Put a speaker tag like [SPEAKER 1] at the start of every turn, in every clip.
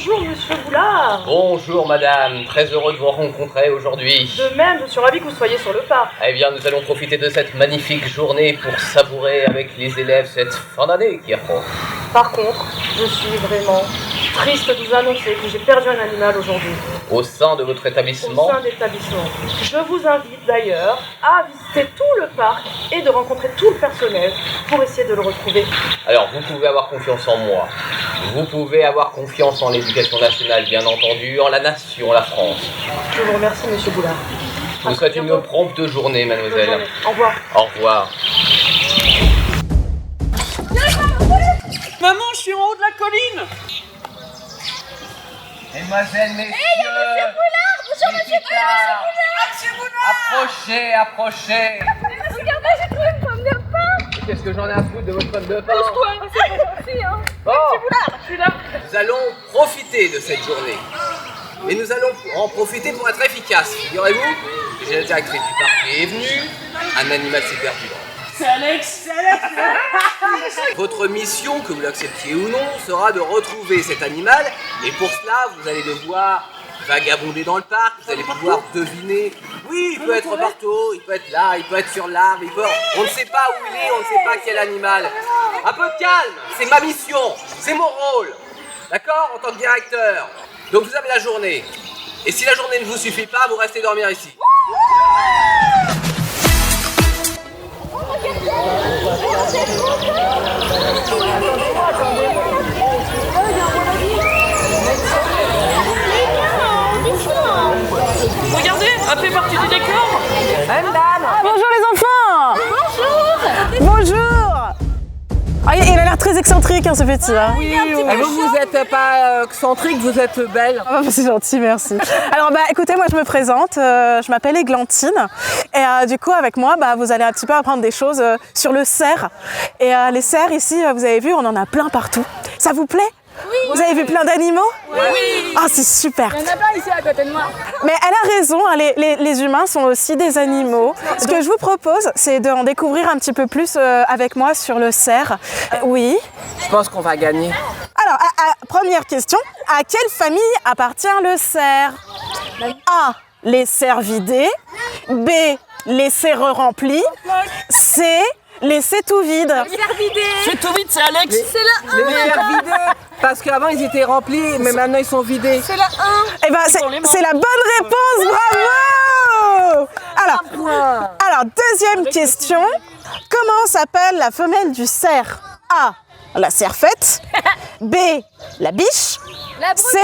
[SPEAKER 1] Bonjour Monsieur Boulard.
[SPEAKER 2] Bonjour madame, très heureux de vous rencontrer aujourd'hui.
[SPEAKER 1] De même, je suis ravie que vous soyez sur le parc.
[SPEAKER 2] Eh bien, nous allons profiter de cette magnifique journée pour savourer avec les élèves cette fin d'année qui approche.
[SPEAKER 1] Par contre, je suis vraiment triste de vous annoncer que j'ai perdu un animal aujourd'hui.
[SPEAKER 2] Au sein de votre établissement?
[SPEAKER 1] Au sein de l'établissement. Je vous invite d'ailleurs à visiter tout le parc et de rencontrer tout le personnel pour essayer de le retrouver.
[SPEAKER 2] Alors, vous pouvez avoir confiance en moi. Vous pouvez avoir confiance en l'éducation nationale, bien entendu, en la nation, la France.
[SPEAKER 1] Je vous remercie, Monsieur Boulard.
[SPEAKER 2] Je vous souhaite une prompte journée, mademoiselle.
[SPEAKER 1] Bonne journée. Au revoir.
[SPEAKER 2] Au revoir.
[SPEAKER 3] Maman, je suis en haut de la colline.
[SPEAKER 2] Mesdemoiselles, messieurs.
[SPEAKER 4] Hey, il y a Monsieur Boulard. Bonjour, Monsieur Boulard.
[SPEAKER 3] Monsieur Boulard.
[SPEAKER 2] Approchez.
[SPEAKER 4] Regardez, j'ai trouvé une pomme de pain.
[SPEAKER 2] Qu'est-ce que j'en ai à foutre de votre pomme de pain?
[SPEAKER 4] C'est gentil, hein.
[SPEAKER 2] Bon,
[SPEAKER 4] Monsieur Boulard, je suis là.
[SPEAKER 2] nous allons profiter de cette journée. Et nous allons en profiter pour être efficaces. Figurez-vous que j'ai la directrice du parc qui est venue. Un animal s'est perdu.
[SPEAKER 3] C'est Alex.
[SPEAKER 2] Votre mission, que vous l'acceptiez ou non, sera de retrouver cet animal. Et pour cela, vous allez devoir vagabonder dans le parc. Vous allez pouvoir deviner. Oui, il peut être partout, il peut être là, il peut être sur l'arbre, on ne sait pas où il est, on ne sait pas quel animal. Un peu de calme, c'est ma mission, c'est mon rôle. D'accord? En tant que directeur. Donc vous avez la journée. Et si la journée ne vous suffit pas, vous restez dormir ici.
[SPEAKER 3] Regardez, elle fait partie du décor.
[SPEAKER 5] Bonjour les enfants. Bonjour. Ah, il a l'air très excentrique, ce petit. Hein.
[SPEAKER 6] Vous n'êtes pas excentrique, vous êtes belle.
[SPEAKER 5] Ah, c'est gentil, merci. Alors, écoutez, moi je me présente, je m'appelle Églantine. Et du coup, avec moi, vous allez un petit peu apprendre des choses sur le cerf. Et les cerfs, ici, vous avez vu, on en a plein partout. Ça vous plaît? Oui. Vous avez vu plein d'animaux?
[SPEAKER 3] Oui.
[SPEAKER 5] Ah, c'est super.
[SPEAKER 4] Il y en a plein ici à côté de moi.
[SPEAKER 5] Mais elle a raison, hein, les humains sont aussi des animaux. Ce que je vous propose, c'est d'en découvrir un petit peu plus avec moi sur le cerf. Oui.
[SPEAKER 6] Je pense qu'on va gagner.
[SPEAKER 5] Alors, première question, à quelle famille appartient le cerf? A, les cervidés. B, les cerfs remplis. C, laissez tout vide.
[SPEAKER 3] C'est tout vite, c'est Alex.
[SPEAKER 4] C'est la 1.
[SPEAKER 6] Les verres vidés, parce qu'avant ils étaient remplis, mais maintenant ils sont vidés.
[SPEAKER 4] C'est la 1.
[SPEAKER 5] Eh ben, c'est la bonne réponse, bravo! Alors, deuxième question. Comment s'appelle la femelle du cerf? A, la cerfette. B, la biche.
[SPEAKER 4] La
[SPEAKER 5] C,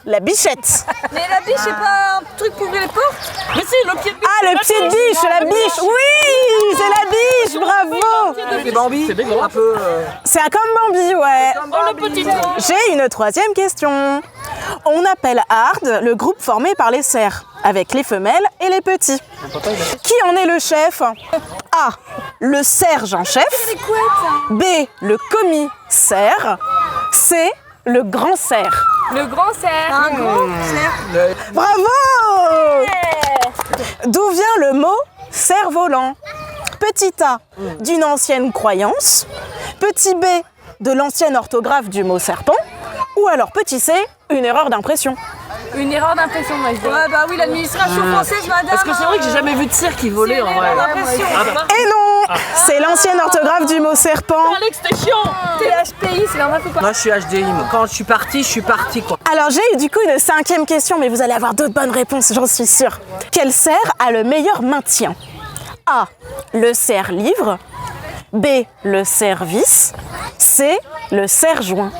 [SPEAKER 5] la bichette.
[SPEAKER 4] Mais la biche, c'est pas un truc pour ouvrir les portes?
[SPEAKER 3] Mais si, le pied de biche.
[SPEAKER 5] Ah, le pied de biche, la biche. Oui, c'est la biche, bravo.
[SPEAKER 6] C'est Bambi, un peu.
[SPEAKER 5] C'est comme Bambi, ouais.
[SPEAKER 3] Oh, le petit trou.
[SPEAKER 5] J'ai une troisième question. On appelle Hard le groupe formé par les cerfs, avec les femelles et les petits. Qui en est le chef? A, le serge en chef. B, le commissaire. C, le grand cerf.
[SPEAKER 4] Le grand cerf. Un grand cerf.
[SPEAKER 5] Bravo! D'où vient le mot cerf-volant? Petit A, d'une ancienne croyance. Petit B, de l'ancienne orthographe du mot serpent. Ou alors petit C, une erreur d'impression.
[SPEAKER 4] Une erreur d'impression, moi je dis. Ouais, oui, l'administration française, madame.
[SPEAKER 3] Parce que c'est vrai que j'ai jamais vu de cerf qui volait en vrai.
[SPEAKER 4] L'impression.
[SPEAKER 5] Et non, c'est l'ancienne orthographe du mot serpent.
[SPEAKER 3] Alex, t'es chiant.
[SPEAKER 4] T'es HPI, c'est normal ou pas?
[SPEAKER 6] Moi je suis HDI, moi. Quand je suis parti quoi.
[SPEAKER 5] Alors j'ai eu du coup une cinquième question, mais vous allez avoir d'autres bonnes réponses, j'en suis sûre. Quel cerf a le meilleur maintien? A, le cerf-livre. B, le cerf-vis. C, le cerf-joint.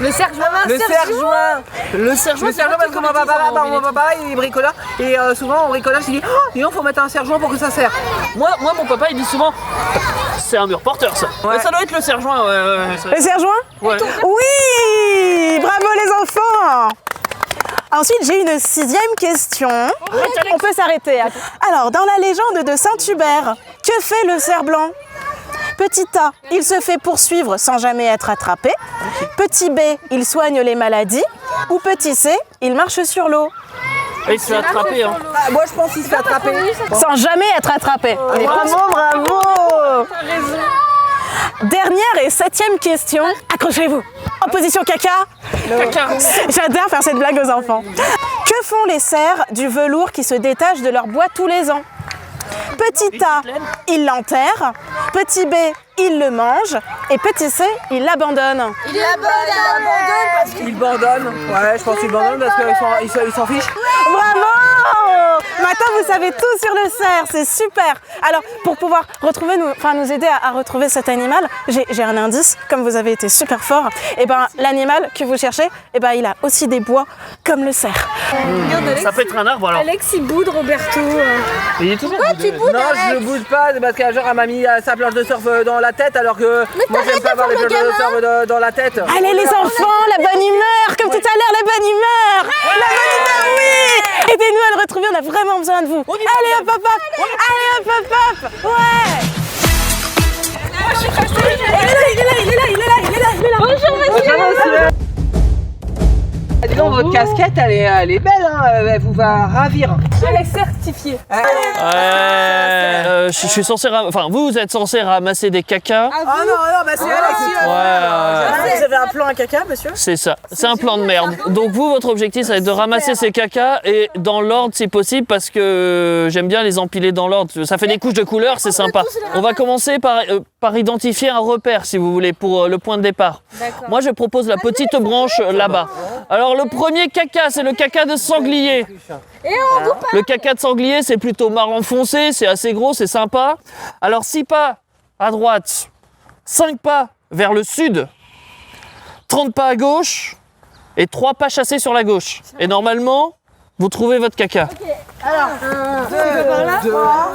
[SPEAKER 4] Le cerf-joint.
[SPEAKER 6] Le serre-joint. Le serre-joint, parce que mon papa il est bricoleur. Et souvent en bricolage il dit oh, dis donc, faut mettre un serre-joint pour que ça serre.
[SPEAKER 3] Moi, mon papa, il dit souvent, c'est un mur porteur ça.
[SPEAKER 6] Ouais.
[SPEAKER 3] Mais ça doit être le serre-joint, ouais.
[SPEAKER 5] Le cerf-joint?
[SPEAKER 3] Ouais.
[SPEAKER 5] Oui! Bravo les enfants! Ensuite, j'ai une sixième question. On peut s'arrêter. Alors, dans la légende de Saint-Hubert, que fait le cerf blanc? Petit A, il se fait poursuivre sans jamais être attrapé. Petit B, il soigne les maladies. Ou petit C, il marche sur l'eau.
[SPEAKER 3] Et il se fait attraper, hein.
[SPEAKER 6] Moi je pense qu'il se fait attraper.
[SPEAKER 5] Sans jamais être attrapé. Bravo, bravo! Dernière et 7e question. Accrochez-vous. En position caca. J'adore faire cette blague aux enfants. Que font les cerfs du velours qui se détache de leur bois tous les ans? Petit A, ils l'enterrent. Petit B, ils le mangent. Et petit C, ils l'abandonnent.
[SPEAKER 4] Il abandonne parce
[SPEAKER 6] Ils bandonnent. Ouais, je pense qu'ils bandonnent parce qu'ils s'en fichent.
[SPEAKER 5] Bravo! Maintenant, vous savez tout sur le cerf, c'est super. Alors, pour pouvoir nous aider à retrouver cet animal, j'ai un indice. Comme vous avez été super fort, et ben l'animal que vous cherchez, et ben il a aussi des bois comme le cerf.
[SPEAKER 3] Ça peut être un arbre alors.
[SPEAKER 4] Alex, il boude Roberto.
[SPEAKER 3] Il est toujours
[SPEAKER 4] Tu boudes,
[SPEAKER 6] Non, je ne bouge pas parce qu'un jour elle m'a mis sa planche de surf dans la tête alors que moi j'aime pas avoir les planches de surf dans la tête.
[SPEAKER 5] Allez les enfants, la bonne humeur, comme tout à l'heure, la bonne humeur. La bonne humeur, oui. Aidez-nous à le retrouver, on a vraiment besoin de vous. Allez hop hop hop. Allez hop hop hop. Ouais.
[SPEAKER 4] Bonjour, monsieur.
[SPEAKER 6] Dis donc, votre casquette elle est belle, hein. Elle vous va ravir.
[SPEAKER 4] Elle est certifiée.
[SPEAKER 3] Je suis censé enfin vous êtes censé ramasser des cacas.
[SPEAKER 6] Ah non, bah c'est Alex.
[SPEAKER 3] Ouais.
[SPEAKER 5] Vous avez un plan à caca, monsieur?
[SPEAKER 3] C'est ça, c'est un plan de merde. Donc vous, votre objectif, ça va être de ramasser ces cacas et dans l'ordre si possible parce que j'aime bien les empiler dans l'ordre. Ça fait des couches de couleurs, c'est sympa. On va commencer par identifier un repère si vous voulez pour le point de départ. Moi je propose la petite branche là-bas. Alors le premier caca, c'est le caca de sanglier. Le caca de sanglier, c'est plutôt marron foncé, c'est assez gros, c'est sympa. Alors 6 pas à droite, 5 pas vers le sud, 30 pas à gauche et 3 pas chassés sur la gauche. Et normalement, vous trouvez votre caca.
[SPEAKER 4] Alors,
[SPEAKER 6] 2, 3,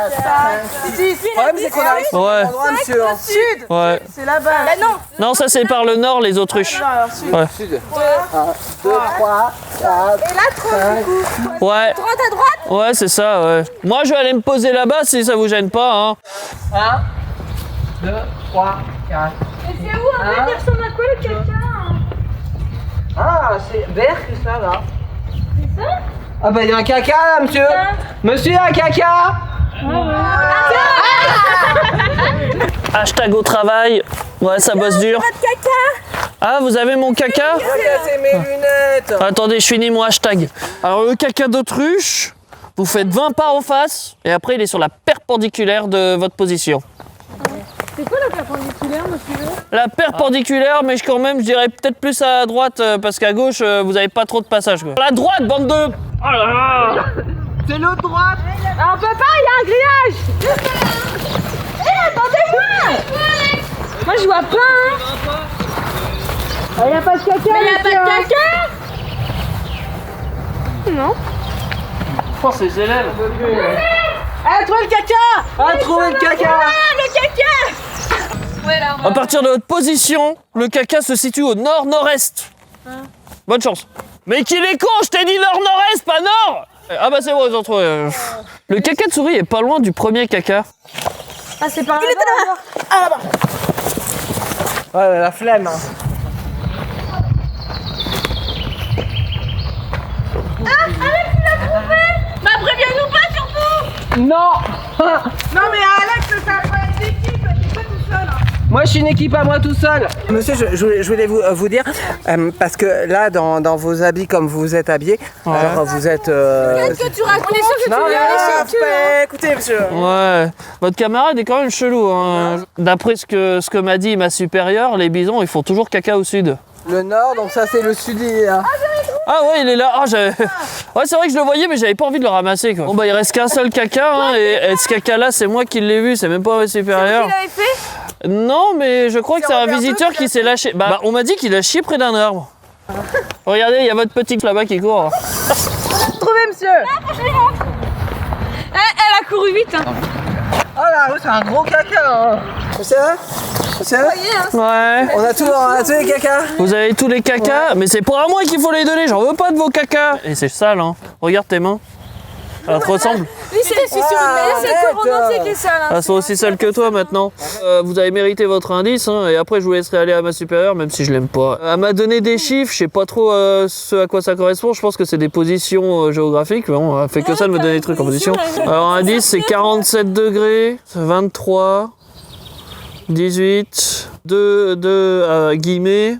[SPEAKER 6] 4, 5, 6. Le problème c'est qu'on arrive
[SPEAKER 3] Ouais.
[SPEAKER 6] à l'endroit, monsieur.
[SPEAKER 5] Sud.
[SPEAKER 3] Ouais.
[SPEAKER 5] C'est là-bas.
[SPEAKER 3] Non, ça c'est par le nord, les autruches. Ouais.
[SPEAKER 6] Sud. 1, 2, 3, 4.
[SPEAKER 4] et là, 30 du coup.
[SPEAKER 3] Ouais.
[SPEAKER 4] Droite à droite.
[SPEAKER 3] Ouais, c'est ça, ouais. Moi, je vais aller me poser là-bas si ça vous gêne pas, hein.
[SPEAKER 6] 1, 2, 3, 4.
[SPEAKER 4] Et c'est où en fait? Il ressemble à quoi le caca?
[SPEAKER 6] Ah, c'est vert que ça là. C'est ça? Ah bah il y a un caca là, monsieur. Monsieur, un caca.
[SPEAKER 3] Hashtag au travail. Ouais, ça bosse dur. Ah, vous avez mon caca?
[SPEAKER 6] C'est mes lunettes.
[SPEAKER 3] Attendez, je finis mon hashtag. Alors, le caca d'autruche, vous faites 20 pas en face et après, il est sur la perpendiculaire de votre position.
[SPEAKER 4] C'est quoi la perpendiculaire, monsieur?
[SPEAKER 3] La perpendiculaire, mais quand même, je dirais peut-être plus à droite parce qu'à gauche, vous avez pas trop de passage. Quoi. À la droite, bande de... Oh là là.
[SPEAKER 6] C'est l'autre droite.
[SPEAKER 4] Ah, papa, il y a un grillage. Eh, attendez-moi. Moi, je vois pas, hein. Il n'y a pas de caca. Mais il n'y a pas de caca. Non.
[SPEAKER 3] Je pense que les élèves.
[SPEAKER 5] Allez, trouvez le caca.
[SPEAKER 6] Ah, trouvé le caca.
[SPEAKER 4] Le caca.
[SPEAKER 3] À partir de votre position, le caca se situe au nord-nord-est. Bonne chance. Mais qu'il est con, je t'ai dit nord-nord-est, pas nord. Ah bah c'est bon, ils ont trouvé. Le caca de souris est pas loin du premier caca.
[SPEAKER 4] Ah, c'est par là.
[SPEAKER 5] Il était là-bas. Ah là-bas.
[SPEAKER 6] Ouais, la flemme. Hein.
[SPEAKER 4] Bah, préviens-nous pas surtout.
[SPEAKER 6] Non.
[SPEAKER 5] Non mais Alex, c'est un problème d'équipe, t'es pas tout seul.
[SPEAKER 6] Moi, je suis une équipe à moi tout seul. Monsieur, je voulais vous dire, parce que là, dans vos habits comme vous êtes habillés, alors vous êtes...
[SPEAKER 4] Qu'est-ce que tu racontes? On est sûr que
[SPEAKER 6] Non,
[SPEAKER 4] tu
[SPEAKER 6] mais
[SPEAKER 4] viens ici.
[SPEAKER 5] Écoutez, monsieur.
[SPEAKER 3] Ouais, votre camarade est quand même chelou. Hein. D'après ce que m'a dit ma supérieure, les bisons ils font toujours caca au sud.
[SPEAKER 6] Le nord, donc ça c'est le sud. Hein.
[SPEAKER 3] Ah ouais, il est là. Ah, ouais, c'est vrai que je le voyais, mais j'avais pas envie de le ramasser. Quoi. Bon bah il reste qu'un seul caca, hein, et ce caca là, c'est moi qui l'ai vu, c'est même pas ma supérieure.
[SPEAKER 4] Tu l'avais fait?
[SPEAKER 3] Non, mais je crois que c'est un visiteur qui s'est lâché. Bah, on m'a dit qu'il a chié près d'un arbre. Regardez, il y a votre petite là-bas qui court.
[SPEAKER 5] Trouvez, monsieur.
[SPEAKER 4] Elle a couru vite, hein.
[SPEAKER 6] Oh là, c'est un gros caca. Hein. C'est ça? C'est ça?
[SPEAKER 3] Ouais.
[SPEAKER 6] On a tous les cacas.
[SPEAKER 3] Vous avez tous les cacas, mais c'est pas à moi qu'il faut les donner, j'en veux pas de vos cacas. Et c'est sale, hein. Regarde tes mains. Ça te ressemble.
[SPEAKER 4] Oui, c'est sur une c'est le corps entier qui est sale.
[SPEAKER 3] Elles sont aussi sales que toi maintenant. Vous avez mérité votre indice, hein, et après je vous laisserai aller à ma supérieure, même si je l'aime pas. Elle m'a donné des chiffres, je sais pas trop ce à quoi ça correspond, je pense que c'est des positions géographiques. Bon, elle fait que ça de me donner des trucs en position. Alors indice, c'est 47 degrés, 23, 18, 2 guillemets,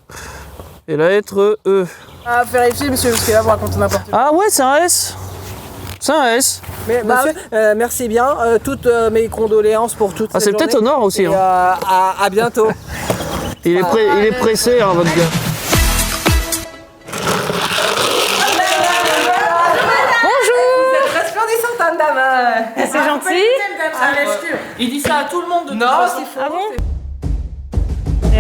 [SPEAKER 3] et la lettre E.
[SPEAKER 6] Ah, vérifier, monsieur, parce que là, vous racontez n'importe quoi.
[SPEAKER 3] Ah ouais, c'est un S. C'est un S.
[SPEAKER 6] Mais monsieur, merci bien. Toutes mes condoléances pour toutes
[SPEAKER 3] Ah,
[SPEAKER 6] ces
[SPEAKER 3] c'est peut-être au
[SPEAKER 6] journées.
[SPEAKER 3] nord aussi.
[SPEAKER 6] Et,
[SPEAKER 3] Hein.
[SPEAKER 6] à bientôt.
[SPEAKER 3] Il est pressé, hein, votre gars.
[SPEAKER 6] Vous êtes resplendissante, madame.
[SPEAKER 4] C'est gentil.
[SPEAKER 3] Il dit ça à tout le monde.
[SPEAKER 6] Non, c'est faux.
[SPEAKER 4] Ah bon?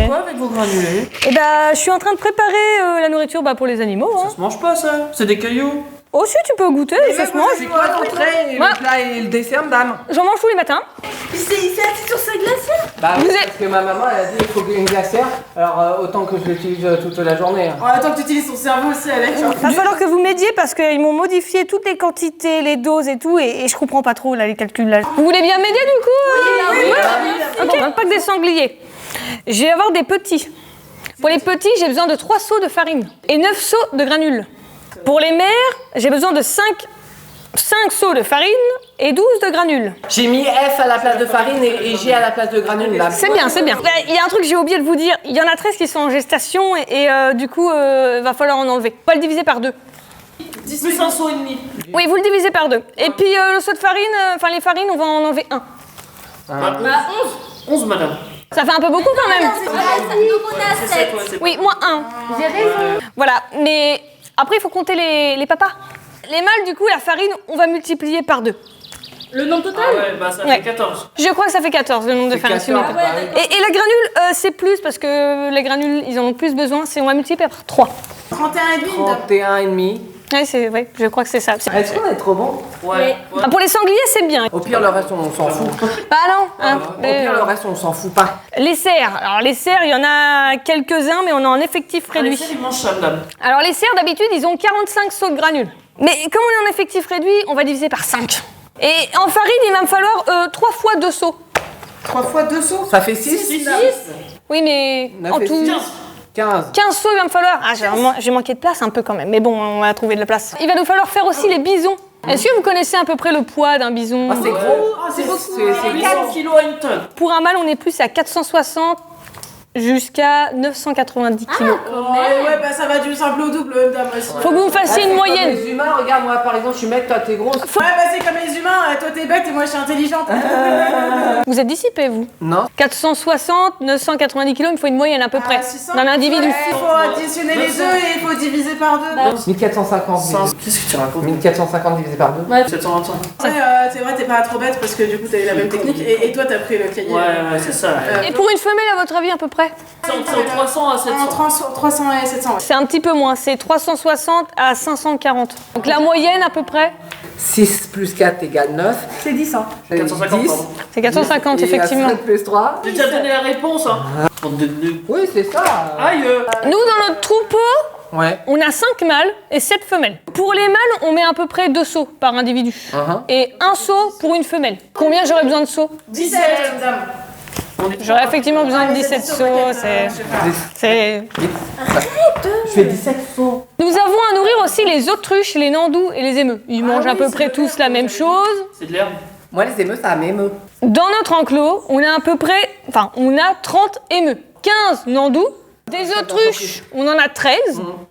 [SPEAKER 3] Quoi avec vos granulés?
[SPEAKER 4] Eh ben, je suis en train de préparer la nourriture pour les animaux. Hein.
[SPEAKER 3] Ça se mange pas ça, c'est des cailloux.
[SPEAKER 4] Oh si, tu peux goûter, ça se mange.
[SPEAKER 6] C'est quoi l'entrée,
[SPEAKER 4] Ouais.
[SPEAKER 6] le plat et le dessert, madame?
[SPEAKER 4] J'en mange tous les matins.
[SPEAKER 5] Il s'est assis sur sa glacière.
[SPEAKER 6] Bah oui,
[SPEAKER 4] Vous êtes-
[SPEAKER 6] parce que ma maman, elle a dit qu'il faut une glacière. Alors, autant que je l'utilise toute la journée. Hein.
[SPEAKER 5] Attends que tu utilises ton cerveau aussi, Alex.
[SPEAKER 4] Va falloir que vous m'aidiez parce qu'ils m'ont modifié toutes les quantités, les doses et tout, et je comprends pas trop là, les calculs là. Vous voulez bien m'aider du coup? Oui. Ok, donc pas que des sangliers. Je vais avoir des petits. Pour les petits, j'ai besoin de 3 seaux de farine et 9 seaux de granules. Pour les mères, j'ai besoin de 5 seaux de farine et 12 de granules.
[SPEAKER 6] J'ai mis F à la place de farine et G à la place de granules, là.
[SPEAKER 4] C'est bien, c'est bien. Il y a un truc que j'ai oublié de vous dire. Il y en a 13 qui sont en gestation et du coup, va falloir en enlever. On va le diviser par 2.
[SPEAKER 3] Plus un seau et demi.
[SPEAKER 4] Oui, vous le divisez par 2. Et puis le seau de farine, enfin les farines, on va en enlever 1.
[SPEAKER 3] 11 madame.
[SPEAKER 4] Ça fait un peu beaucoup quand même.
[SPEAKER 3] C'est 7, ouais, c'est
[SPEAKER 4] Oui, moins 1. Voilà, mais après, il faut compter les papas. Les mâles, du coup, la farine, on va multiplier par 2.
[SPEAKER 3] le nombre total. Ah ouais, bah ça
[SPEAKER 4] Ouais.
[SPEAKER 3] fait 14.
[SPEAKER 4] Je crois que ça fait 14, le nombre de farines.
[SPEAKER 6] 14,
[SPEAKER 4] Et la granule, c'est plus, parce que les granules, ils en ont plus besoin. On va multiplier par 3.
[SPEAKER 6] 31,5.
[SPEAKER 4] Ouais, c'est vrai, je crois que c'est ça.
[SPEAKER 6] Est-ce qu'on est trop bon?
[SPEAKER 3] Ouais.
[SPEAKER 4] Ah, pour les sangliers, c'est bien.
[SPEAKER 6] Au pire, le reste, on s'en fout.
[SPEAKER 4] Bah non, hein,
[SPEAKER 6] Au pire, le reste, on s'en fout pas.
[SPEAKER 4] les cerfs. Alors les cerfs, il y en a quelques-uns, mais on est en effectif réduit.
[SPEAKER 3] Allez, il mange ça madame.
[SPEAKER 4] Alors les cerfs, d'habitude, ils ont 45 seaux de granules. Mais comme on est en effectif réduit, on va diviser par 5. Et en farine, il va me falloir 3 fois 2 seaux.
[SPEAKER 5] 3 fois 2 sauts.
[SPEAKER 6] Ça fait 6?
[SPEAKER 4] Oui, mais
[SPEAKER 6] 9
[SPEAKER 4] en
[SPEAKER 6] et
[SPEAKER 4] tout...
[SPEAKER 6] 6. 15.
[SPEAKER 4] 15 seaux, il va me falloir. Ah, j'ai manqué de place un peu quand même. Mais bon, on va trouver de la place. Il va nous falloir faire aussi les bisons. Est-ce que vous connaissez à peu près le poids d'un bison?
[SPEAKER 6] Ah, c'est gros.
[SPEAKER 5] C'est beaucoup.
[SPEAKER 6] C'est
[SPEAKER 3] 800 kilos à une tonne.
[SPEAKER 4] Pour un mâle, on est plus à 460 jusqu'à 990 kilos.
[SPEAKER 5] Ouais, bah ça va du simple au double, dame aussi.
[SPEAKER 4] Faut que vous me fassiez une moyenne.
[SPEAKER 6] Les humains, regarde, moi par exemple, je suis mec, toi t'es grosse.
[SPEAKER 5] Ouais, bah c'est comme les humains, toi t'es bête et moi je suis intelligente.
[SPEAKER 4] Vous êtes dissipé, vous?
[SPEAKER 6] Non.
[SPEAKER 4] 460, 990 kilos, il me faut une moyenne à peu près
[SPEAKER 5] 600.
[SPEAKER 4] d'un individu.
[SPEAKER 5] Il faut additionner les deux et il faut diviser par 2.
[SPEAKER 6] 1450.
[SPEAKER 3] Qu'est-ce que tu racontes?
[SPEAKER 6] 1450 divisé par 2.
[SPEAKER 3] 725.
[SPEAKER 5] Ouais, c'est vrai, t'es pas trop bête parce que du coup t'as eu la même technique et toi t'as pris le cahier.
[SPEAKER 3] Ouais, c'est ça.
[SPEAKER 4] Et pour une femelle, à votre avis, à peu près?
[SPEAKER 3] C'est entre 300 à 700.
[SPEAKER 5] En 300 et 700, ouais.
[SPEAKER 4] C'est un petit peu moins, c'est 360 à 540. Donc la moyenne à peu près,
[SPEAKER 6] 6 plus 4 égale 9.
[SPEAKER 5] C'est 10, hein.
[SPEAKER 3] 450, pardon.
[SPEAKER 4] c'est 450 effectivement.
[SPEAKER 6] 7 plus 3.
[SPEAKER 3] J'ai déjà donné la réponse, hein. Bande de nuls.
[SPEAKER 6] Oui, c'est ça.
[SPEAKER 3] Aïe.
[SPEAKER 4] Nous, dans notre troupeau,
[SPEAKER 6] Ouais.
[SPEAKER 4] on a 5 mâles et 7 femelles. Pour les mâles, on met à peu près 2 seaux par individu. Et un seau pour une femelle. Combien j'aurais besoin de seaux?
[SPEAKER 5] 17, dame.
[SPEAKER 4] J'aurais effectivement besoin de 17 seaux, c'est...
[SPEAKER 6] Je fais 17 sauts.
[SPEAKER 4] Nous avons à nourrir aussi les autruches, les nandous et les émeus. Ils mangent à peu près tous la même chose.
[SPEAKER 3] C'est de l'herbe.
[SPEAKER 6] Moi, les émeutes, ça m'émeut.
[SPEAKER 4] Dans notre enclos, on a à peu près... Enfin, on a 30 émeus, 15 nandous, des autruches, on en a 13.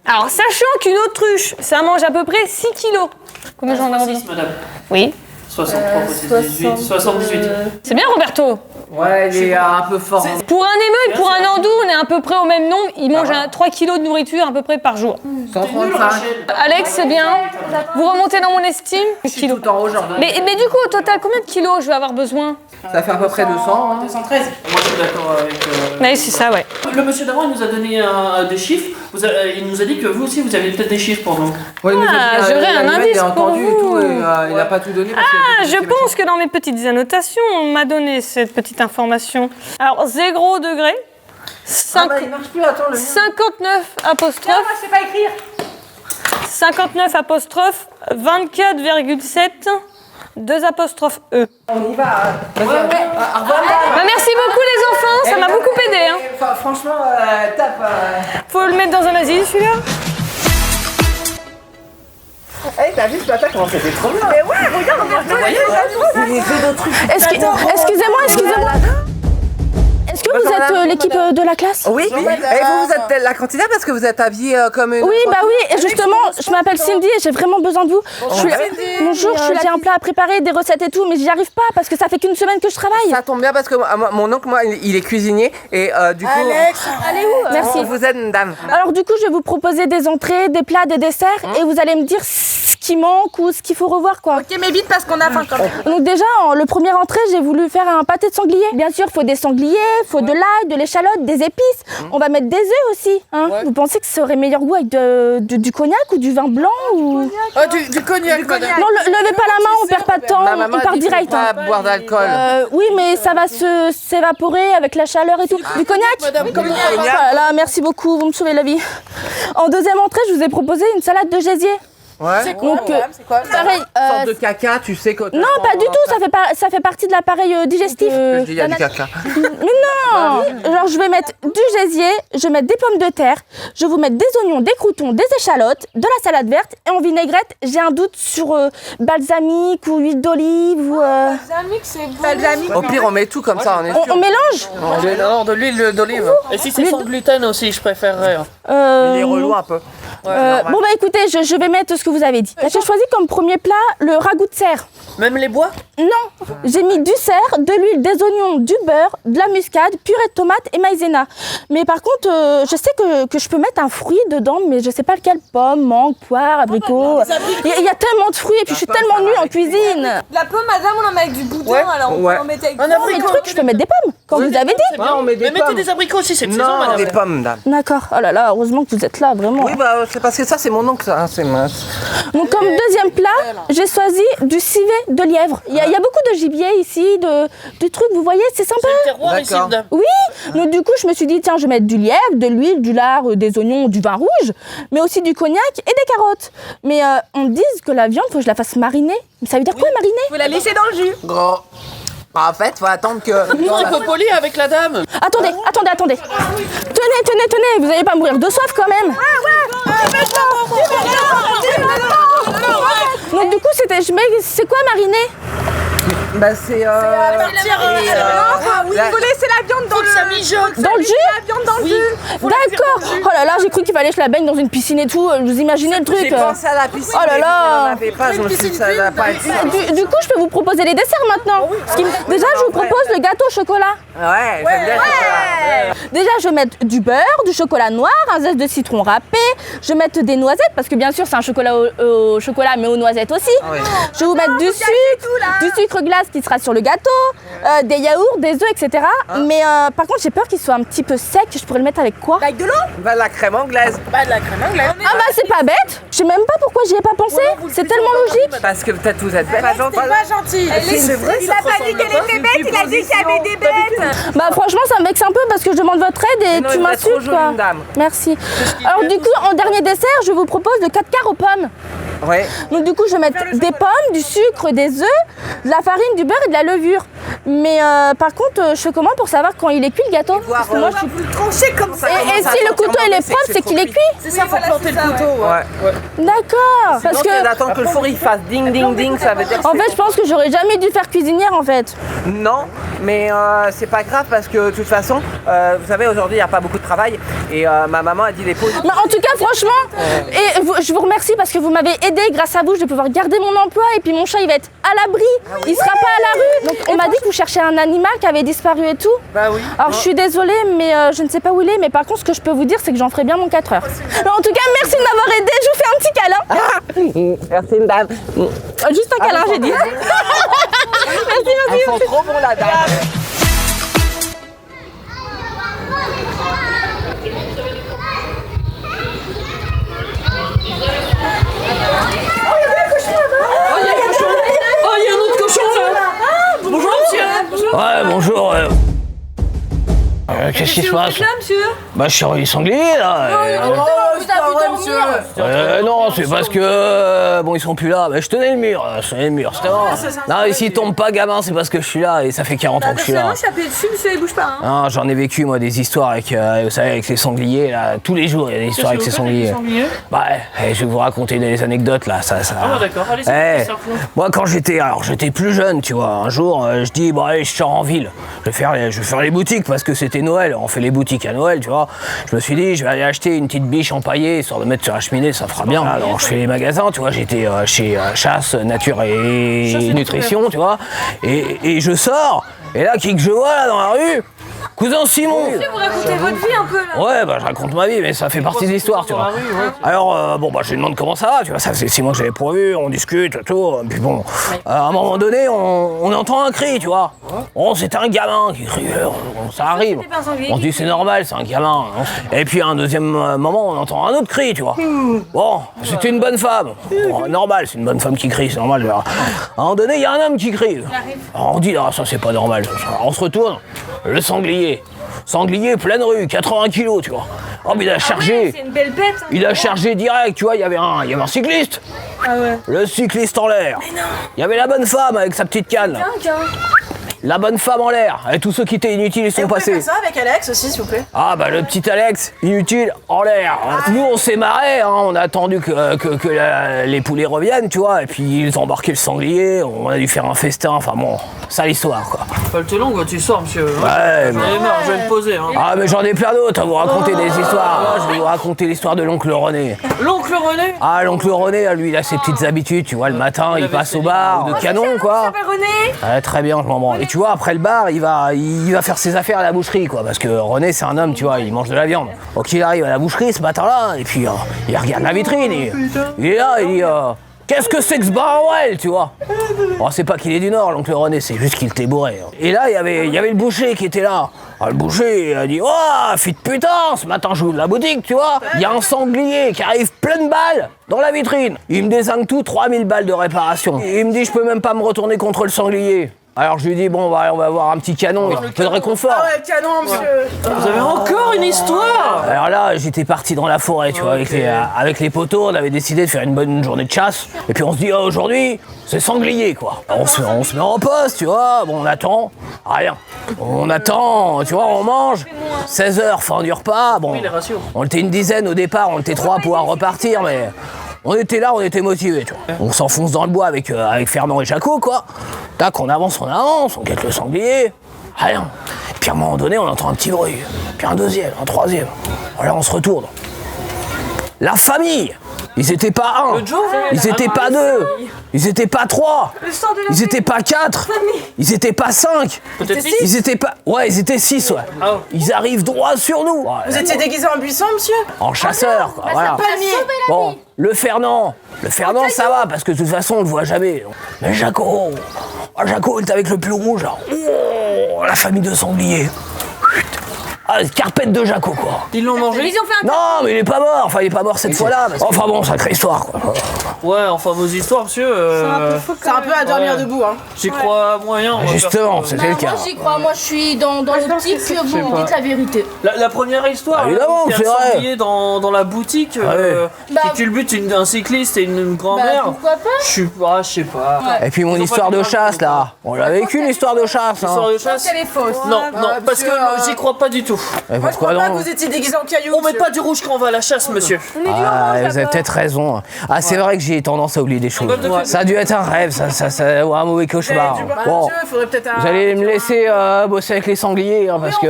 [SPEAKER 4] Alors, sachant qu'une autruche, ça mange à peu près 6 kilos. Combien j'en ai envie?
[SPEAKER 3] 6 madame.
[SPEAKER 4] Oui.
[SPEAKER 3] 63 fois 18. 78.
[SPEAKER 4] C'est bien, Roberto.
[SPEAKER 6] Ouais, il est un peu fort. hein.
[SPEAKER 4] Pour un émeu et pour un nandou, on est à peu près au même nombre. Ils mangent 3 kilos de nourriture à peu près par jour.
[SPEAKER 6] 135.
[SPEAKER 4] Alex, c'est bien. Vous remontez dans mon estime.
[SPEAKER 6] Je suis tout en haut, genre.
[SPEAKER 4] Mais du coup, au total, combien de kilos je vais avoir besoin?
[SPEAKER 6] Ça fait à peu près 200. Hein.
[SPEAKER 5] 213.
[SPEAKER 3] Moi, je suis d'accord avec.
[SPEAKER 4] Oui, c'est ça, ouais.
[SPEAKER 3] Le monsieur d'avant, il nous a donné des chiffres. Il nous a dit que vous aussi, vous avez peut-être des chiffres pour nous.
[SPEAKER 6] Ouais, il nous a dit,
[SPEAKER 4] j'aurais un
[SPEAKER 6] l'animal,
[SPEAKER 4] indice
[SPEAKER 6] il a entendu
[SPEAKER 4] pour
[SPEAKER 6] et tout,
[SPEAKER 4] vous.
[SPEAKER 6] et il a pas tout donné. Parce
[SPEAKER 4] Ah, je pense que dans mes petites annotations, on m'a donné cette petite information. Alors, 0 degré,
[SPEAKER 6] Ah bah, il marche plus, attends, le mien.
[SPEAKER 4] 59 apostrophe.
[SPEAKER 5] Je sais pas écrire.
[SPEAKER 4] 59 apostrophe, 24,7, 2 apostrophes E.
[SPEAKER 6] On y va. Vas-y, au revoir.
[SPEAKER 4] Bah, merci beaucoup les enfants, ça m'a beaucoup aidé. Hein.
[SPEAKER 6] Franchement, tape.
[SPEAKER 4] Faut le mettre dans un asile celui-là.
[SPEAKER 6] Hey, t'as vu ce matin comment c'était trop bien? Mais ouais, regarde, c'est les jeux d'autruche.
[SPEAKER 5] Excusez-moi. Est-ce que que vous êtes l'équipe de la classe?
[SPEAKER 6] Oui, et vous êtes la candidate parce que vous êtes habillée comme une...
[SPEAKER 5] Oui, bah oui, et justement, je m'appelle Cindy et j'ai vraiment besoin de vous. Bonjour, j'ai un plat à préparer, des recettes et tout, mais j'y arrive pas parce que ça fait qu'une semaine que je travaille.
[SPEAKER 6] Ça tombe bien parce que mon oncle, moi, il est cuisinier et du coup...
[SPEAKER 5] Allez où? Merci.
[SPEAKER 6] Vous êtes une dame.
[SPEAKER 5] Alors du coup, je vais vous proposer des entrées, des plats, des desserts et vous allez me dire ce qui manque ou ce qu'il faut revoir, quoi.
[SPEAKER 4] Ok, mais vite parce qu'on a faim quand même.
[SPEAKER 5] Donc déjà, le premier entrée, j'ai voulu faire un pâté de sanglier. Bien sûr, il faut des sangliers, il faut de l'ail, de l'échalote, des épices. On va mettre des œufs aussi. Hein. Vous pensez que ça aurait meilleur goût avec du cognac ou du vin blanc ou...
[SPEAKER 6] Du cognac.
[SPEAKER 5] Non, levez pas la main, on perd pas de temps, on part direct.
[SPEAKER 6] Pas boire d'alcool.
[SPEAKER 5] Oui, mais ça va s'évaporer avec la chaleur et tout. Du cognac? Voilà, merci beaucoup, vous me sauvez la vie. En deuxième entrée, je vous ai proposé une salade de gésier.
[SPEAKER 6] Ouais.
[SPEAKER 5] C'est quoi? Pareil.
[SPEAKER 6] Une sorte de caca, tu sais que...
[SPEAKER 5] Non, pas du tout, ça fait partie de l'appareil digestif.
[SPEAKER 6] Il y a du caca.
[SPEAKER 5] Mais non! Alors je vais mettre du gésier, je vais mettre des pommes de terre, je vais vous mettre des oignons, des croutons, des échalotes, de la salade verte et en vinaigrette, j'ai un doute sur balsamique ou huile d'olive ou...
[SPEAKER 4] Balsamique, c'est bon. Balsamique.
[SPEAKER 6] Au pire, on met tout comme ça, on est sûr.
[SPEAKER 5] On mélange?
[SPEAKER 6] Non, de l'huile d'olive.
[SPEAKER 3] Et si c'est sans gluten aussi, je préférerais.
[SPEAKER 6] Il est relou un peu.
[SPEAKER 5] Bon bah écoutez, je vais mettre ce que vous avez dit. J'ai choisi comme premier plat le ragoût de cerf.
[SPEAKER 3] Même les bois?
[SPEAKER 5] Non, j'ai mis du cerf, de l'huile, des oignons, du beurre, de la muscade, purée de tomates et maïzena. Mais par contre, je sais que je peux mettre un fruit dedans, mais je sais pas lequel. Pomme, mangue, poire, abricot. Il y a tellement de fruits et puis je suis tellement nulle en cuisine.
[SPEAKER 4] La pomme, madame, on en met avec du boudin, alors on peut en mettre avec
[SPEAKER 5] Un abricot. Le truc, je peux mettre des pommes, comme vous avez dit.
[SPEAKER 6] On met des
[SPEAKER 3] Mais mettez des abricots aussi, c'est de saison,
[SPEAKER 6] Non,
[SPEAKER 3] madame.
[SPEAKER 6] des pommes, dame.
[SPEAKER 5] D'accord, oh là là, heureusement que vous êtes là, vraiment.
[SPEAKER 6] Oui, bah, c'est parce que ça, c'est mon oncle, ça. C'est mince.
[SPEAKER 5] Donc comme deuxième plat, j'ai choisi du civet de lièvre. Il y a beaucoup de gibier ici, de trucs, vous voyez, c'est sympa.
[SPEAKER 3] C'est le terroir ici,
[SPEAKER 6] D'accord.
[SPEAKER 3] madame.
[SPEAKER 5] Oui, donc du coup je me suis dit tiens je vais mettre du lièvre, de l'huile, du lard, des oignons, du vin rouge, mais aussi du cognac et des carottes. Mais on me dit que la viande, faut que je la fasse mariner. Mais ça veut dire quoi mariner?
[SPEAKER 4] Faut la laisser dans le jus.
[SPEAKER 6] Gros. En fait, faut attendre que...
[SPEAKER 3] Un peu poli avec la dame.
[SPEAKER 5] Attendez. Tenez, vous allez pas mourir de soif quand même. Donc du coup c'est quoi mariner?
[SPEAKER 6] Bah, c'est...
[SPEAKER 4] Oui, il faut laisser la viande dans le jus.
[SPEAKER 3] Ça mijote.
[SPEAKER 5] Dans le jus?
[SPEAKER 4] La viande dans le jus.
[SPEAKER 5] D'accord. Oh là là, j'ai cru qu'il fallait que je la baigne dans une piscine et tout. Vous imaginez le truc?
[SPEAKER 6] J'ai pensé à la piscine,
[SPEAKER 5] Oh là
[SPEAKER 6] mais
[SPEAKER 5] là.
[SPEAKER 6] vous n'en avez pas, je me suis dit ça va pas être ça.
[SPEAKER 5] Du coup, je peux vous proposer les desserts maintenant. Déjà, je vous propose le gâteau au chocolat.
[SPEAKER 6] Ouais, j'aime bien ça.
[SPEAKER 5] Déjà, je vais mettre du beurre, du chocolat noir, un zeste de citron râpé. Je vais mettre des noisettes parce que bien sûr, c'est un chocolat au chocolat, mais aux noisettes aussi.
[SPEAKER 6] oui.
[SPEAKER 5] Je vais vous mettre du sucre glace qui sera sur le gâteau, des yaourts, des œufs, etc. Mais par contre, j'ai peur qu'il soit un petit peu sec. Je pourrais le mettre avec quoi?
[SPEAKER 4] Avec de l'eau.
[SPEAKER 6] Bah, la crème anglaise.
[SPEAKER 4] Bah, de la crème anglaise.
[SPEAKER 5] Ah bah c'est pas bête. Je sais même pas pourquoi j'y ai pas pensé. C'est tellement logique.
[SPEAKER 6] Parce que peut-être vous êtes bête. Pas gentil.
[SPEAKER 4] Pas gentil.
[SPEAKER 6] C'est vrai,
[SPEAKER 4] Il a pas dit qu'elle était bête, il a dit qu'il y avait des bêtes.
[SPEAKER 5] Bah franchement, ça me vexe un peu parce que je demande votre aide et
[SPEAKER 6] non,
[SPEAKER 5] tu
[SPEAKER 6] vous êtes trop
[SPEAKER 5] m'insultes
[SPEAKER 6] jolie,
[SPEAKER 5] quoi.
[SPEAKER 6] dame.
[SPEAKER 5] Merci. Alors du coup, en dernier dessert, je vous propose le 4 quarts aux pommes.
[SPEAKER 6] Ouais.
[SPEAKER 5] Donc du coup, je vais mettre des pommes, du sucre, des œufs, de la farine, du beurre et de la levure. Mais par contre, je fais comment pour savoir quand il est cuit le gâteau? Parce que moi, je suis...
[SPEAKER 4] Vous le tranchez comme ça.
[SPEAKER 5] Et si le couteau il est propre, c'est qu'il est cuit?
[SPEAKER 4] C'est ça, faut planter le couteau.
[SPEAKER 6] Ouais.
[SPEAKER 5] D'accord. Parce
[SPEAKER 6] Donc,
[SPEAKER 5] que
[SPEAKER 6] d'attendre que le four il fasse ding ding ding, ça veut dire que
[SPEAKER 5] en fait, je pense que j'aurais jamais dû faire cuisinière en fait.
[SPEAKER 6] non, mais c'est pas grave parce que de toute façon, vous savez, aujourd'hui il n'y a pas beaucoup de travail et ma maman a dit les pauses.
[SPEAKER 5] Mais en tout cas, franchement, je vous remercie parce que vous m'avez aidé. Grâce à vous, je vais pouvoir garder mon emploi et puis mon chat, il va être à l'abri. Il sera pas à la rue. Donc, on m'a dit que vous cherchiez un animal qui avait disparu et tout.
[SPEAKER 6] Bah oui.
[SPEAKER 5] Alors, je suis désolée, mais je ne sais pas où il est. Mais par contre, ce que je peux vous dire, c'est que j'en ferai bien mon 4 heures. Mais en tout cas, merci de m'avoir aidé. Je vous fais un petit câlin.
[SPEAKER 6] Merci une dame.
[SPEAKER 5] Juste un câlin, j'ai dit.
[SPEAKER 6] Ils sont trop bons la dame.
[SPEAKER 3] Oh, il y a un autre cochon là. Bonjour, monsieur.
[SPEAKER 7] Ouais, bonjour. Qu'est-ce qui se passe?
[SPEAKER 4] Là, monsieur.
[SPEAKER 7] Bah, je suis sanglier là.
[SPEAKER 4] Vous avez dormi.
[SPEAKER 2] Non, c'est parce que bon, ils sont plus là. Mais je tenais le mur, c'était bon. Non, et s'ils tombent pas, gamin, c'est parce que je suis là et ça fait 40 ans que je suis là.
[SPEAKER 4] Je suis appuyé dessus, monsieur, il bouge pas. Hein.
[SPEAKER 2] Non, j'en ai vécu moi des histoires avec, vous savez, avec les sangliers là. Tous les jours, il y a des histoires avec ces sangliers. Bah, je vais vous raconter des anecdotes là. Ça.
[SPEAKER 3] Ah d'accord, allez, c'est
[SPEAKER 2] moi, quand j'étais plus jeune, tu vois, un jour, je dis bon allez, je sors en ville. Je vais faire les boutiques parce que c'était Noël. On fait les boutiques à Noël, tu vois. Je me suis dit, je vais aller acheter une petite biche empaillée, histoire de mettre sur la cheminée, ça fera bien. Alors je fais les magasins, tu vois, j'étais chez Chasse, Nature et Nutrition, tu vois. Et je sors, et là, qui que je vois là dans la rue? Cousin Simon!
[SPEAKER 4] Vous racontez votre vie un peu là?
[SPEAKER 2] Ouais, bah je raconte ma vie, mais ça fait partie de l'histoire, tu vois. Alors, je lui demande comment ça va, tu vois, ça faisait 6 mois que j'avais pas vu, on discute, tout. Puis bon, à un moment donné, on entend un cri, tu vois. Bon, c'était un gamin qui criait, ça arrive. On se dit, c'est normal, c'est un gamin. Hein. Et puis, à un deuxième moment, on entend un autre cri, tu vois. Bon, c'était une bonne femme. Bon, normal, c'est une bonne femme qui crie, c'est normal. À un moment donné, il y a un homme qui crie. Alors, on dit, ah, ça, c'est pas normal. Alors, on se retourne, le sanglier. Sanglier, pleine rue, 80 kilos, tu vois. Oh, mais il a chargé.
[SPEAKER 4] C'est une belle bête. Hein.
[SPEAKER 2] Il a chargé direct, tu vois, il y avait un cycliste.
[SPEAKER 4] Ah ouais.
[SPEAKER 2] Le cycliste en l'air. Il y avait la bonne femme avec sa petite canne. La bonne femme en l'air. Et tous ceux qui étaient inutiles, ils sont passés.
[SPEAKER 5] Faire ça avec Alex aussi, s'il vous plaît.
[SPEAKER 2] Ah bah le petit Alex, inutile, en l'air. Nous on s'est marré, hein, on a attendu que les poulets reviennent, tu vois, et puis ils ont embarqué le sanglier, on a dû faire un festin, enfin bon, ça l'histoire quoi.
[SPEAKER 3] Pas le telon quand tu sors, monsieur.
[SPEAKER 2] Ouais,
[SPEAKER 3] J'en ai marre, je vais me poser. Hein.
[SPEAKER 2] Ah mais j'en ai plein d'autres à vous raconter des histoires. Moi, je vais vous raconter l'histoire de l'oncle René.
[SPEAKER 3] L'oncle René?
[SPEAKER 2] Ah l'oncle René, lui il a ses petites habitudes, tu vois, le matin il passe au bar, de canon quoi.
[SPEAKER 4] Ça s'appelle René?
[SPEAKER 2] Ouais, très bien, je m'en branle. Et tu vois, après le bar, il va faire ses affaires à la boucherie, quoi, parce que René, c'est un homme, tu vois, il mange de la viande. Donc il arrive à la boucherie ce matin-là, et puis il regarde la vitrine, il est là, il dit qu'est-ce que c'est que ce Barwell, tu vois? Bon, c'est pas qu'il est du Nord, l'oncle René, c'est juste qu'il était bourré. Et là, il y avait le boucher qui était là. Alors, le boucher, il a dit, oh, fille de putain, ce matin, j'ouvre la boutique, tu vois. Il y a un sanglier qui arrive plein de balles dans la vitrine. Il me désingue tout, 3000 balles de réparation. Il me dit, je peux même pas me retourner contre le sanglier. Alors je lui dis, bon, on va avoir un petit canon, un peu de réconfort.
[SPEAKER 5] Ah ouais, canon, monsieur.
[SPEAKER 3] Vous avez encore une histoire?
[SPEAKER 2] Alors là, j'étais parti dans la forêt, tu vois, avec les poteaux, on avait décidé de faire une bonne journée de chasse. Et puis on se dit, oh, aujourd'hui, c'est sanglier, quoi. On se met en poste, tu vois, bon, on attend, rien. On attend, tu vois, on mange. 16h, fin du repas, bon, on était une dizaine au départ, on était 3 à pouvoir repartir, mais... On était là, on était motivés, tu vois. On s'enfonce dans le bois avec Fernand et Jaco, quoi. Tac, on avance, on guette le sanglier. Rien. Et puis à un moment donné, on entend un petit bruit. Puis un deuxième, un troisième. Voilà, on se retourne. La famille! Ils étaient pas 1, ils étaient pas 2, ils étaient pas 3, ils étaient pas 4, ils étaient pas 5, ils étaient pas... Ouais, ils étaient 6, ouais. Ils arrivent droit sur nous.
[SPEAKER 5] Vous étiez déguisé en buisson, monsieur?
[SPEAKER 2] En chasseur, quoi, voilà. Bon, le Fernand, ça va, parce que de toute façon, on le voit jamais. Mais Jaco, il est avec le pull rouge, là. Oh, la famille de sangliers. Ah, carpette de Jaco, quoi.
[SPEAKER 3] Ils l'ont mangé?
[SPEAKER 4] Ils ont fait un...
[SPEAKER 2] Non, mais il est pas mort. Enfin, il est pas mort cette fois-là. Enfin bon, sacrée histoire, quoi.
[SPEAKER 3] Ouais, enfin vos histoires, monsieur.
[SPEAKER 5] C'est un peu à dormir debout, hein.
[SPEAKER 3] J'y crois moyen. moi,
[SPEAKER 2] Justement,
[SPEAKER 3] perso.
[SPEAKER 2] c'était le cas.
[SPEAKER 7] Moi j'y crois, moi je suis dans l'optique que vous dites la vérité.
[SPEAKER 3] La première histoire,
[SPEAKER 2] Évidemment,
[SPEAKER 3] il y a
[SPEAKER 2] c'est
[SPEAKER 3] un
[SPEAKER 2] vrai.
[SPEAKER 3] sanglier dans la boutique
[SPEAKER 7] Bah,
[SPEAKER 3] qui culbute un cycliste et une grand-mère.
[SPEAKER 7] pourquoi pas?
[SPEAKER 3] Je sais pas.
[SPEAKER 7] Ouais.
[SPEAKER 2] Et puis mon
[SPEAKER 3] Ils ont
[SPEAKER 2] histoire
[SPEAKER 3] pas
[SPEAKER 2] de
[SPEAKER 3] dit
[SPEAKER 2] chasse, là. On l'a vécu, l'histoire de chasse, hein.
[SPEAKER 3] L'histoire de chasse?
[SPEAKER 4] Elle est fausse.
[SPEAKER 3] Non, parce que j'y crois pas du tout.
[SPEAKER 2] Et
[SPEAKER 5] Moi, je
[SPEAKER 2] pourquoi
[SPEAKER 5] crois pas
[SPEAKER 2] non?
[SPEAKER 5] que vous étiez déguisé en caillou.
[SPEAKER 3] On met pas du rouge quand on va à la chasse, monsieur.
[SPEAKER 2] Ah, vous avez peut-être raison. Ah, c'est vrai que j'ai tendance à oublier des choses.
[SPEAKER 3] Ouais.
[SPEAKER 2] Ça a dû être un rêve, ou un mauvais cauchemar. Bon,
[SPEAKER 5] Monsieur, faudrait peut-être un...
[SPEAKER 2] vous allez me laisser bosser avec les sangliers, hein, parce que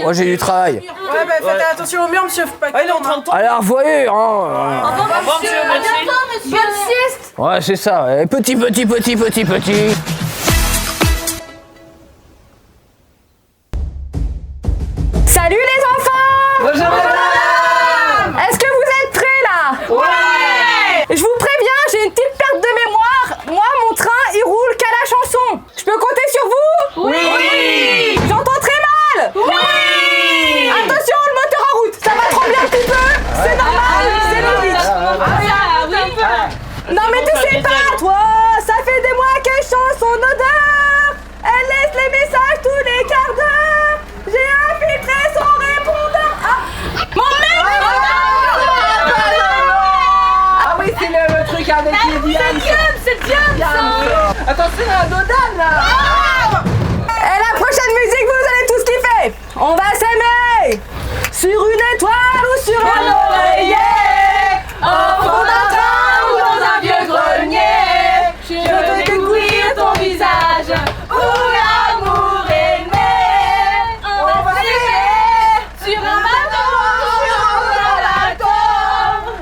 [SPEAKER 2] moi j'ai du travail.
[SPEAKER 5] Ouais, bah faites attention au mur, monsieur, faut pas...
[SPEAKER 3] Ah, il est en train de tomber.
[SPEAKER 2] Alors, voyez, hein.
[SPEAKER 3] Au revoir, monsieur, merci.
[SPEAKER 7] Bonne sieste.
[SPEAKER 2] Ouais, c'est ça. Ouais. Petit.
[SPEAKER 4] Salut les enfants!
[SPEAKER 3] Bonjour, madame.
[SPEAKER 4] Est-ce que vous êtes prêts là? Ouais! Je vous préviens, j'ai une petite perte de mémoire. Moi, mon train, il roule qu'à la chanson. Je peux compter sur vous?
[SPEAKER 3] Oui.
[SPEAKER 4] J'entends très mal. Oui! Attention, le moteur en route. Ça va trembler un petit peu. C'est normal, c'est logique. Non mais tu sais pas, toi. Ça fait des mois qu'elle chante son odeur. Elle laisse les messages tous les quarts d'heure. J'ai infiltré son rêve.
[SPEAKER 6] regardez qui est bien.
[SPEAKER 7] C'est bien ça.
[SPEAKER 6] Attention à Dodan là.
[SPEAKER 4] Et la prochaine musique, vous allez tous kiffer. On va s'aimer sur une étoile ou sur un oreiller, au fond d'un train ou dans un vieux grenier. Je veux découvrir ton visage où l'amour est né. On va s'aimer sur un bateau, sur un bateau.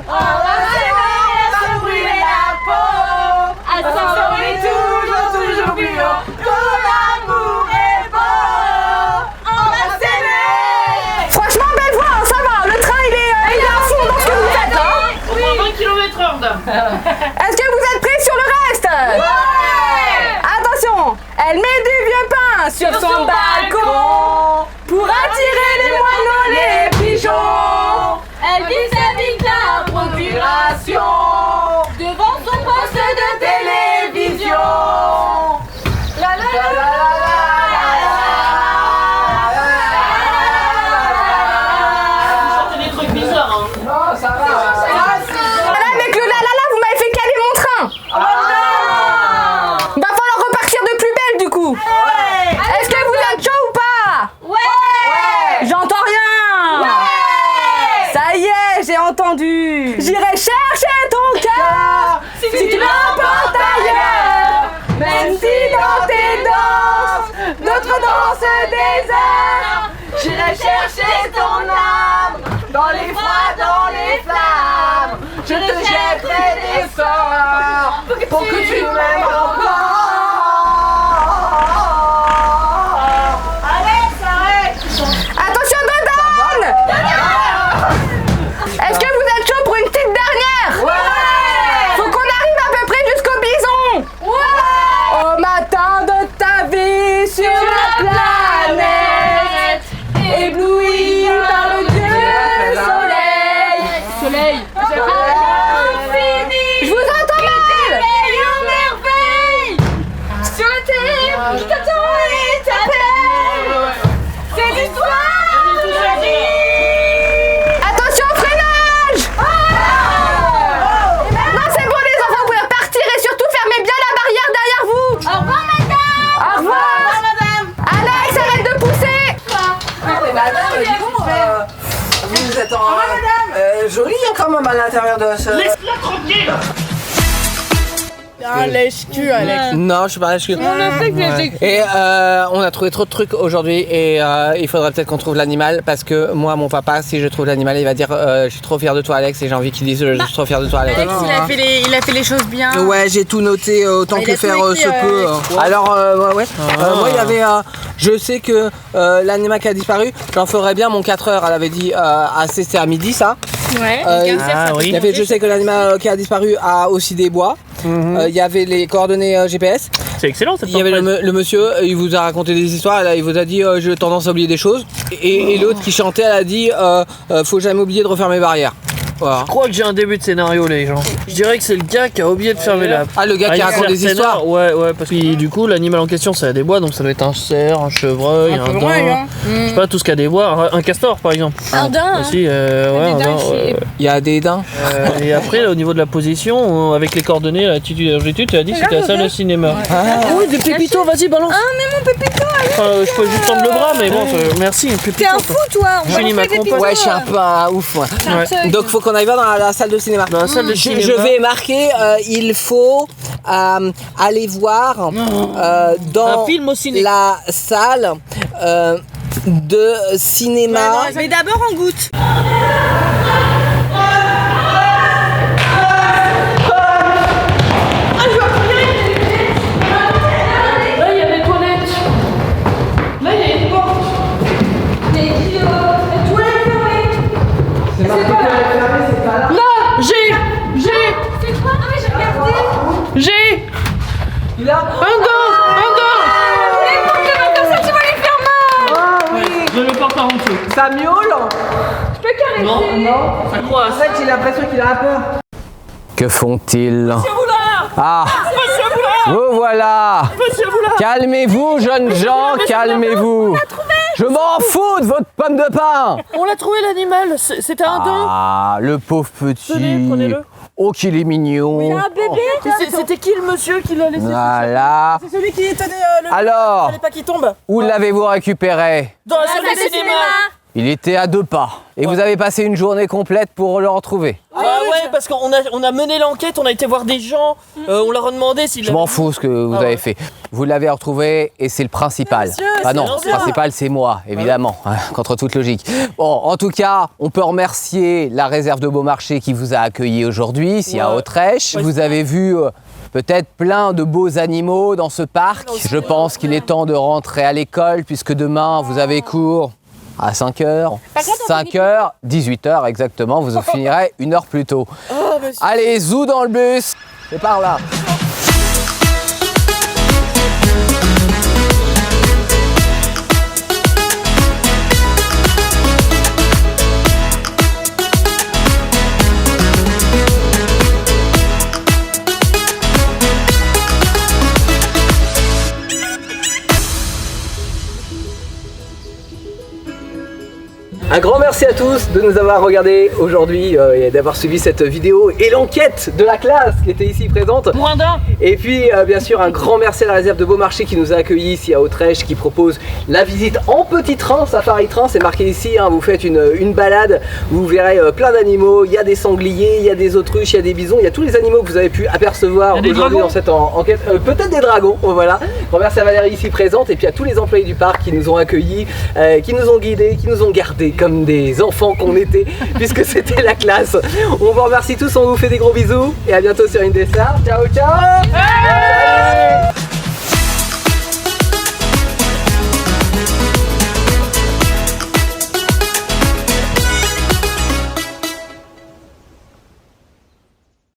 [SPEAKER 4] On va s'aimer sans brûler la peau. À s'envoler toujours plus haut. Tout l'amour est beau. On va s'aimer. Franchement, belle voix, hein, ça va. Le train, il est à fond dans ce que vous faites. Hein.
[SPEAKER 3] Au moins 20 km/h, dame.
[SPEAKER 4] Est-ce que vous êtes prêts sur le reste? Ouais. Attention, elle met du vieux pain sur son balcon pour attirer les moineaux, les pigeons. Elle vit sa vie de la procuration devant son poste de télévision. La la la la
[SPEAKER 3] Vous sortez des trucs bizarres, hein.
[SPEAKER 6] Non, ça va.
[SPEAKER 4] Là, avec le la la la, vous m'avez fait caler mon train. Va falloir repartir de plus belle du coup. Est-ce que vous êtes chaud ou pas? Ouais. J'entends rien. Ça y est, j'ai entendu. J'irai chercher ton cœur si tu l'emportes ailleurs. Même si dans tes danses, d'autres dansent des heures. J'irai chercher ton âme dans les froids, dans les flammes. Je te jetterai des sorts pour que tu m'aimes encore. Attention Dodan! Est-ce que vous êtes chaud pour une petite dernière? Ouais! Faut qu'on arrive à peu près jusqu'au bison! Ouais! Au matin de ta vie sur la planète, ébloui par le dieu soleil. Je vous entends mal! Sur la terre, je t'attends et t'appelle. C'est l'histoire d'aujourd'hui. Attention, freinage! Non, c'est bon les enfants, vous pouvez partir et surtout fermez bien la barrière derrière vous. Au revoir madame. Au revoir madame. Alex, arrête de pousser.
[SPEAKER 6] Madame, vous êtes en jolie quand même à l'intérieur de ce.
[SPEAKER 3] Laisse-la tranquille.
[SPEAKER 5] Un lèche-cul, Alex.
[SPEAKER 2] Non, je suis pas lâche.
[SPEAKER 5] Ouais.
[SPEAKER 2] Et on a trouvé trop de trucs aujourd'hui et il faudrait peut-être qu'on trouve l'animal parce que moi, mon papa, si je trouve l'animal, il va dire je suis trop fier de toi, Alex, et j'ai envie qu'il dise je suis trop fier de toi, Alex.
[SPEAKER 5] Il a fait les choses bien.
[SPEAKER 2] Ouais, j'ai tout noté autant
[SPEAKER 5] Il
[SPEAKER 2] que
[SPEAKER 5] a
[SPEAKER 2] faire
[SPEAKER 5] tout écrit,
[SPEAKER 2] se peut. Alors, ouais. Moi, il y avait. Je sais que l'animal qui a disparu, j'en ferais bien mon 4 heures. Elle avait dit c'était à midi, ça.
[SPEAKER 5] Ouais.
[SPEAKER 2] Il y avait, je sais que l'animal qui a disparu a aussi des bois. Il y avait les coordonnées GPS.
[SPEAKER 3] C'est excellent cette
[SPEAKER 2] Il y avait le monsieur, il vous a raconté des histoires, là, il vous a dit j'ai tendance à oublier des choses. Et l'autre qui chantait, elle a dit faut jamais oublier de refermer les barrières. Voilà.
[SPEAKER 3] Je crois que j'ai un début de scénario, les gens. Je dirais que c'est le gars qui a oublié de fermer la.
[SPEAKER 2] Ah, le gars qui raconte des histoires.
[SPEAKER 3] Ouais, parce que du coup, l'animal en question, ça a des bois, donc ça doit être un cerf, un chevreuil, un daim. Je sais pas, tout ce qui a des bois, un castor par exemple.
[SPEAKER 5] Un daim.
[SPEAKER 3] Aussi, ouais, un daim.
[SPEAKER 2] Il y a des daims.
[SPEAKER 3] Et après, là, au niveau de la position, avec les coordonnées, latitude et longitude, tu as dit que c'était la salle de cinéma. Ah oui, des pépitos, vas-y, balance.
[SPEAKER 5] Ah, mais mon pépito,
[SPEAKER 3] Je peux juste tendre le bras, mais bon, merci, pépito.
[SPEAKER 5] t'es un fou, toi. On
[SPEAKER 3] Julie
[SPEAKER 5] va faire des
[SPEAKER 3] m'accompagne.
[SPEAKER 2] Ouais, je suis un peu un ouf. Ouais.
[SPEAKER 3] Ouais.
[SPEAKER 2] Donc, faut qu'on aille voir dans la salle de cinéma.
[SPEAKER 3] Dans la salle de cinéma.
[SPEAKER 2] Je vais marquer il faut aller voir dans
[SPEAKER 3] Un film au ciné.
[SPEAKER 2] la salle de cinéma.
[SPEAKER 5] Mais d'abord, on goûte.
[SPEAKER 3] Là, il y a des toilettes. Là, il y a une porte. Là, j'ai
[SPEAKER 6] Il a.
[SPEAKER 3] un dent. Je le porte en dessous.
[SPEAKER 6] Ça miaule.
[SPEAKER 3] Non, ça croise.
[SPEAKER 6] En fait, j'ai l'impression qu'il a peur.
[SPEAKER 2] Que font-ils? Ah, vous voilà. Calmez-vous, jeunes gens, calmez-vous. Je m'en fous de votre pomme de pain.
[SPEAKER 3] On l'a trouvé l'animal, c'était un dent.
[SPEAKER 2] Ah, le pauvre petit.
[SPEAKER 3] Tenez, prenez-le.
[SPEAKER 2] Oh, qu'il est mignon.
[SPEAKER 1] Un bébé. C'était qui le monsieur qui l'a laissé?
[SPEAKER 2] Voilà.
[SPEAKER 5] C'est celui qui tenait le...
[SPEAKER 2] Alors,
[SPEAKER 5] fallait pas qu'il tombe.
[SPEAKER 2] où l'avez-vous récupéré?
[SPEAKER 1] Dans la salle de cinéma.
[SPEAKER 2] Il était à 2 pas. Et vous avez passé une journée complète pour le retrouver.
[SPEAKER 3] Ah ouais, parce qu'on a mené l'enquête, on a été voir des gens, on leur a demandé s'ils
[SPEAKER 2] Je m'en fous ce que vous avez fait. Vous l'avez retrouvé et c'est le principal. Ah non, le principal c'est moi, évidemment, hein, contre toute logique. Bon, en tout cas, on peut remercier la réserve de Beaumarchais qui vous a accueilli aujourd'hui, ici à Autrèche. Vous avez vu peut-être plein de beaux animaux dans ce parc. Je pense qu'il est temps de rentrer à l'école puisque demain vous avez cours à 5h. 5h, 18h exactement, vous finirez 1 heure plus tôt. Allez, zou dans le bus, c'est par là. Un grand merci à tous de nous avoir regardés aujourd'hui et d'avoir suivi cette vidéo et l'enquête de la classe qui était ici présente.
[SPEAKER 3] Moins d'un.
[SPEAKER 2] Et puis bien sûr un grand merci à la réserve de Beaumarchais qui nous a accueillis ici à Autrèche, qui propose la visite en petit train, safari train, c'est marqué ici, hein, vous faites une balade, vous verrez plein d'animaux, il y a des sangliers, il y a des autruches, il y a des bisons, il y a tous les animaux que vous avez pu apercevoir aujourd'hui dans cette enquête, peut-être des dragons, voilà. Grand merci à Valérie ici présente et puis à tous les employés du parc qui nous ont accueillis, qui nous ont guidés, qui nous ont gardés comme des enfants qu'on était, puisque c'était la classe. On vous remercie tous, on vous fait des gros bisous et à bientôt sur Indestar. Ciao ciao.